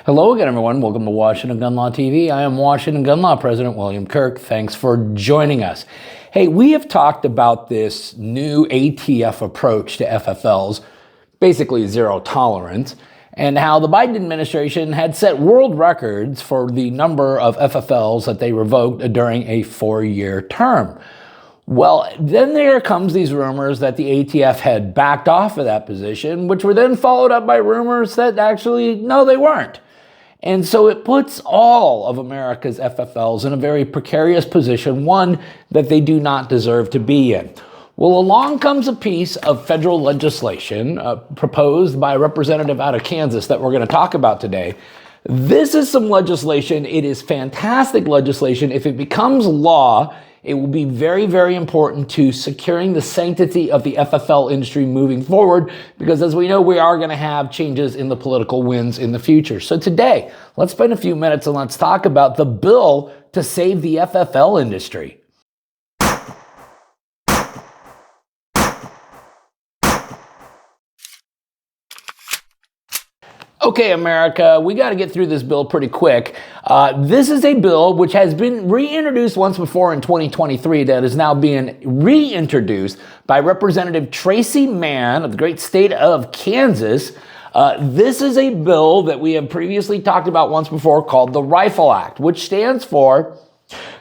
Hello again, everyone. Welcome to Washington Gun Law TV. I am Washington Gun Law President William Kirk. Thanks for joining us. Hey, we have talked about this new ATF approach to FFLs, basically zero tolerance, and how the Biden administration had set world records for the number of FFLs that they revoked during a 4-year term. Well, then there comes these rumors that the ATF had backed off of that position, which were then followed up by rumors that actually, no, they weren't. And so it puts all of America's FFLs in a very precarious position, one that they do not deserve to be in. Well, along comes a piece of federal legislation proposed by a representative out of Kansas that we're going to talk about today. This is some legislation. It is fantastic legislation. If it becomes law, it will be very, very important to securing the sanctity of the FFL industry moving forward, because as we know, we are going to have changes in the political winds in the future. So today, let's spend a few minutes and let's talk about the bill to save the FFL industry. Okay, America, we got to get through this bill pretty quick. This is a bill which has been reintroduced once before in 2023 that is now being reintroduced by Representative Tracey Mann of the great state of Kansas. This is a bill that we have previously talked about once before called the Rifle Act, which stands for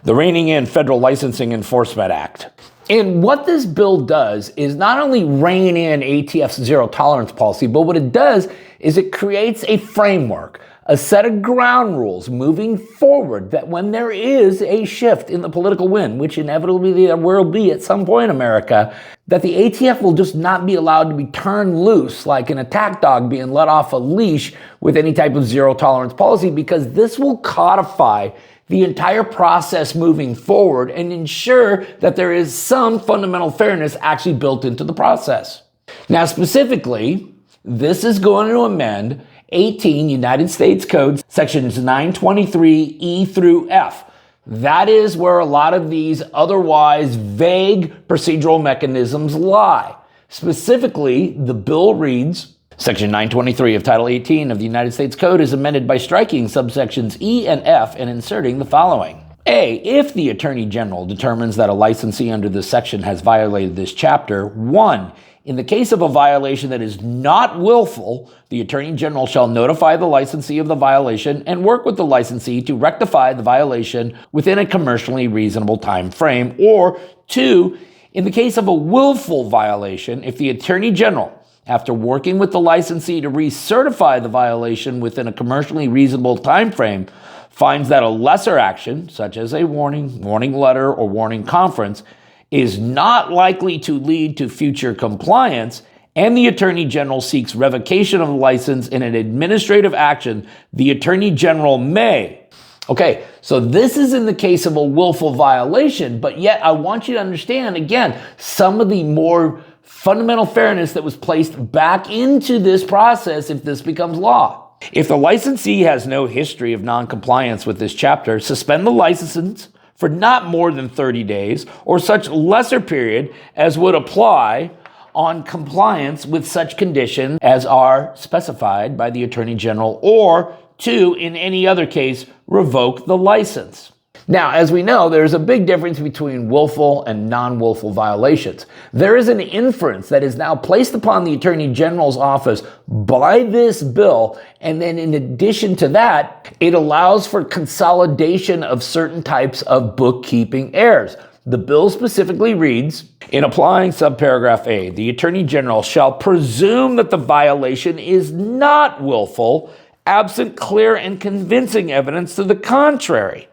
the Reining in Federal Licensing Enforcement Act. And what this bill does is not only rein in ATF's zero tolerance policy, but what it does is it creates a framework, a set of ground rules moving forward that when there is a shift in the political wind, which inevitably there will be at some point in America, that the ATF will just not be allowed to be turned loose like an attack dog being let off a leash with any type of zero tolerance policy, because this will codify the entire process moving forward and ensure that there is some fundamental fairness actually built into the process. Now, specifically, this is going to amend 18 United States Code sections 923 E through F. That is where a lot of these otherwise vague procedural mechanisms lie. Specifically, the bill reads, Section 923 of Title 18 of the United States Code is amended by striking subsections E and F and inserting the following. A, if the Attorney General determines that a licensee under this section has violated this chapter, 1, in the case of a violation that is not willful, the Attorney General shall notify the licensee of the violation and work with the licensee to rectify the violation within a commercially reasonable time frame. Or 2, in the case of a willful violation, if the Attorney General, after working with the licensee to recertify the violation within a commercially reasonable time frame, finds that a lesser action, such as a warning, warning letter, or warning conference, is not likely to lead to future compliance, and the Attorney General seeks revocation of the license in an administrative action, the Attorney General may. Okay, so this is in the case of a willful violation, but yet I want you to understand, again, some of the more fundamental fairness that was placed back into this process if this becomes law. If the licensee has no history of non-compliance with this chapter, suspend the license for not more than 30 days or such lesser period as would apply on compliance with such conditions as are specified by the Attorney General, or 2, in any other case, revoke the license. Now, as we know, there's a big difference between willful and non-willful violations. There is an inference that is now placed upon the Attorney General's office by this bill, and then in addition to that, it allows for consolidation of certain types of bookkeeping errors. The bill specifically reads, in applying subparagraph A, the Attorney General shall presume that the violation is not willful, absent clear and convincing evidence to the contrary.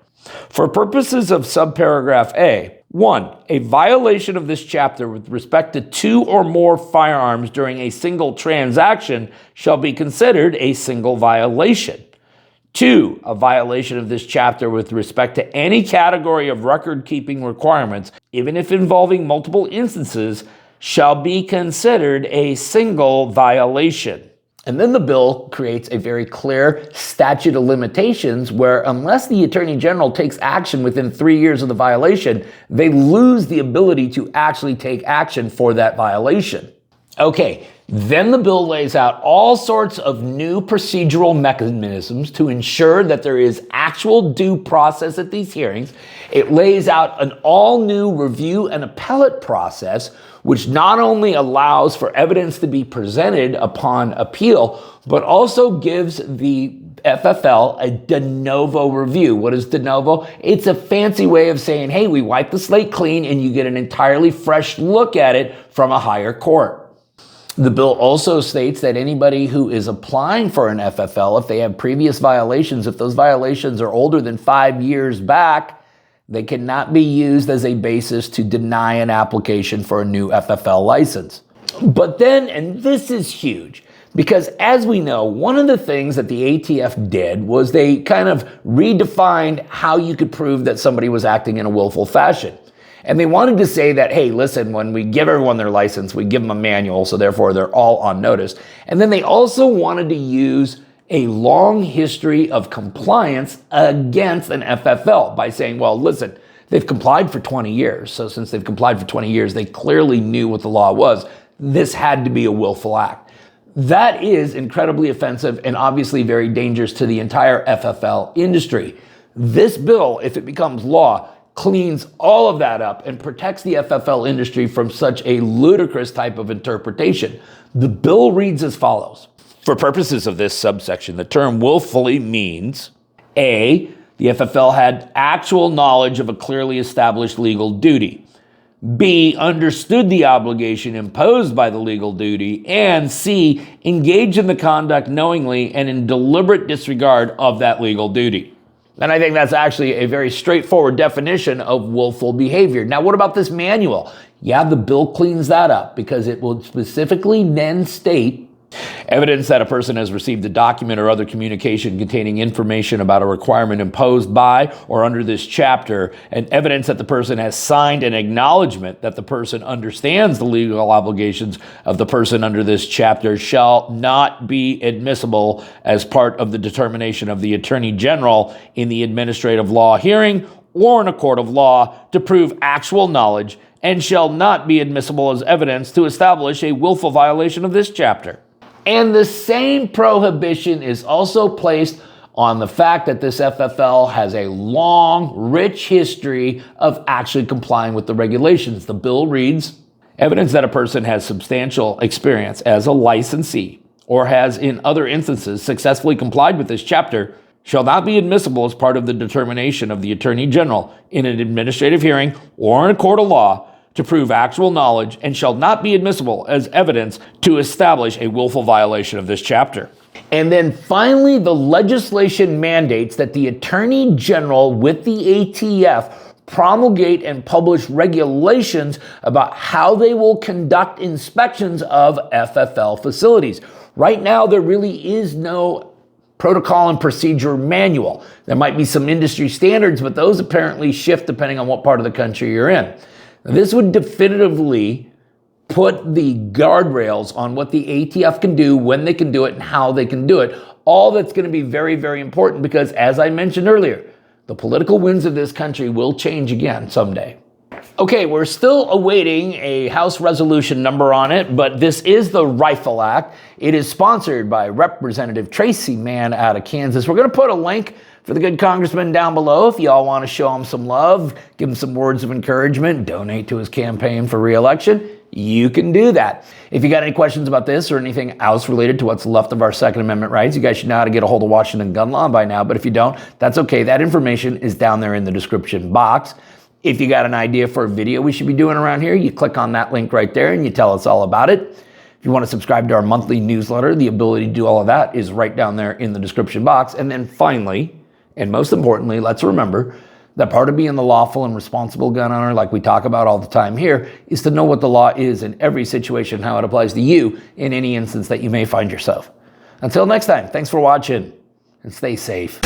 For purposes of subparagraph A, 1, a violation of this chapter with respect to 2 or more firearms during a single transaction shall be considered a single violation. 2, a violation of this chapter with respect to any category of record-keeping requirements, even if involving multiple instances, shall be considered a single violation. And then the bill creates a very clear statute of limitations where unless the Attorney General takes action within 3 years of the violation, they lose the ability to actually take action for that violation. Okay, then the bill lays out all sorts of new procedural mechanisms to ensure that there is actual due process at these hearings. It lays out an all-new review and appellate process, which not only allows for evidence to be presented upon appeal, but also gives the FFL a de novo review. What is de novo? It's a fancy way of saying, hey, we wipe the slate clean and you get an entirely fresh look at it from a higher court. The bill also states that anybody who is applying for an FFL, if they have previous violations, if those violations are older than 5 years back, they cannot be used as a basis to deny an application for a new FFL license. But then, and this is huge, because as we know, one of the things that the ATF did was they kind of redefined how you could prove that somebody was acting in a willful fashion. And they wanted to say that, hey, listen, when we give everyone their license, we give them a manual, so therefore they're all on notice. And then they also wanted to use a long history of compliance against an FFL by saying, well, listen, they've complied for 20 years. So since they've complied for 20 years, they clearly knew what the law was. This had to be a willful act. That is incredibly offensive and obviously very dangerous to the entire FFL industry. This bill, if it becomes law, cleans all of that up and protects the FFL industry from such a ludicrous type of interpretation. The bill reads as follows. For purposes of this subsection, the term willfully means A, the FFL had actual knowledge of a clearly established legal duty, B, understood the obligation imposed by the legal duty, and C, engaged in the conduct knowingly and in deliberate disregard of that legal duty. And I think that's actually a very straightforward definition of willful behavior. Now, what about this manual? Yeah, the bill cleans that up because it will specifically then state evidence that a person has received a document or other communication containing information about a requirement imposed by or under this chapter, and evidence that the person has signed an acknowledgement that the person understands the legal obligations of the person under this chapter shall not be admissible as part of the determination of the Attorney General in the administrative law hearing or in a court of law to prove actual knowledge, and shall not be admissible as evidence to establish a willful violation of this chapter. And the same prohibition is also placed on the fact that this FFL has a long, rich history of actually complying with the regulations. The bill reads, evidence that a person has substantial experience as a licensee or has in other instances successfully complied with this chapter shall not be admissible as part of the determination of the Attorney General in an administrative hearing or in a court of law to prove actual knowledge, and shall not be admissible as evidence to establish a willful violation of this chapter. And then finally, the legislation mandates that the Attorney General with the ATF promulgate and publish regulations about how they will conduct inspections of FFL facilities. Right now, there really is no protocol and procedure manual. There might be some industry standards, but those apparently shift depending on what part of the country you're in. This would definitively put the guardrails on what the ATF can do, when they can do it, and how they can do it. All that's going to be very, very important because, as I mentioned earlier, the political winds of this country will change again someday. Okay, we're still awaiting a House resolution number on it, but this is the Rifle Act. It is sponsored by Representative Tracey Mann out of Kansas. We're going to put a link for the good congressman down below if y'all want to show him some love, give him some words of encouragement, donate to his campaign for re-election. You can do that. If you got any questions about this or anything else related to what's left of our Second Amendment rights, you guys should know how to get a hold of Washington gun law by now. But if you don't, that's okay. That information is down there in the description box. If you got an idea for a video we should be doing around here, you click on that link right there and you tell us all about it. If you want to subscribe to our monthly newsletter, the ability to do all of that is right down there in the description box. And then finally, and most importantly, let's remember that part of being the lawful and responsible gun owner, like we talk about all the time here, is to know what the law is in every situation, how it applies to you in any instance that you may find yourself. Until next time, thanks for watching and stay safe.